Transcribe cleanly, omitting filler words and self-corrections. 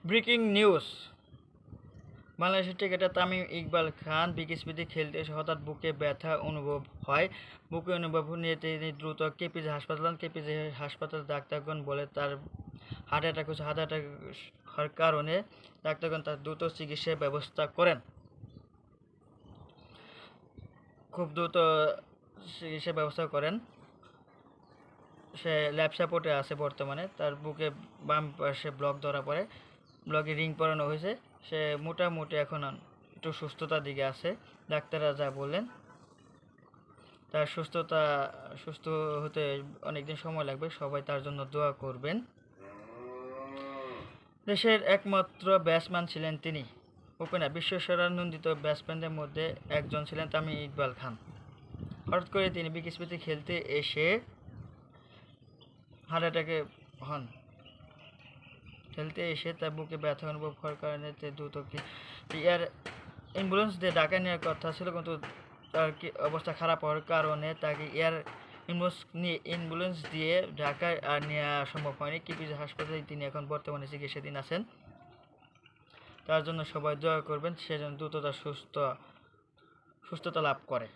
Breaking news. বাংলাদেশের cricketer Tamim Iqbal খান বিকেএসপিতে খেলতে এসে হঠাৎ বুকে ব্যথা অনুভব হয়। বুকে অনুভব নিয়ে তিনি দ্রুত কেপিজি হাসপাতাল কেপিজি হাসপাতালের ডাক্তারগণ বলে তার হার্ট অ্যাটাক হয়েছে। হার্ট অ্যাটাক হওয়ার কারণে ডাক্তারগণ তার দ্রুত চিকিৎসার ব্যবস্থা করেন। খুব দ্রুত চিকিৎসার ব্যবস্থা করেন। সে ল্যাব সাপোর্টে আছে বর্তমানে। তার বুকে বাম পাশে ব্লক ধরা পড়ে, ব্লকে রিং পরানো হয়েছে। সে মোটামুটি এখন একটু সুস্থতার দিকে আছে। ডাক্তাররা যা বললেন, তার সুস্থ হতে অনেকদিন সময় লাগবে। সবাই তার জন্য দোয়া করবেন। দেশের একমাত্র ব্যাটসম্যান ছিলেন তিনি। ওপেনার বিশ্বসেরানন্দিত ব্যাটসম্যানদের মধ্যে একজন ছিলেন তামিম ইকবাল খান। হঠাৎ করে তিনি বিকেএসপিতে খেলতে এসে হার্ট অ্যাটাকে হন। খেলতে এসে তার বুকে ব্যথা অনুভব হওয়ার কারণে দ্রুত এয়ার অ্যাম্বুলেন্স দিয়ে ঢাকা নেওয়ার কথা ছিল, কিন্তু তার অবস্থা খারাপ হওয়ার কারণে তাকে এয়ার অ্যাম্বুলেন্স দিয়ে ঢাকায় আর নেওয়া সম্ভব হয়নি। কেপিজি হাসপাতালে তিনি এখন বর্তমানে চিকিৎসাধীন আছেন। তার জন্য সবাই দোয়া করবেন, সে যেন দ্রুত সুস্থতা লাভ করে।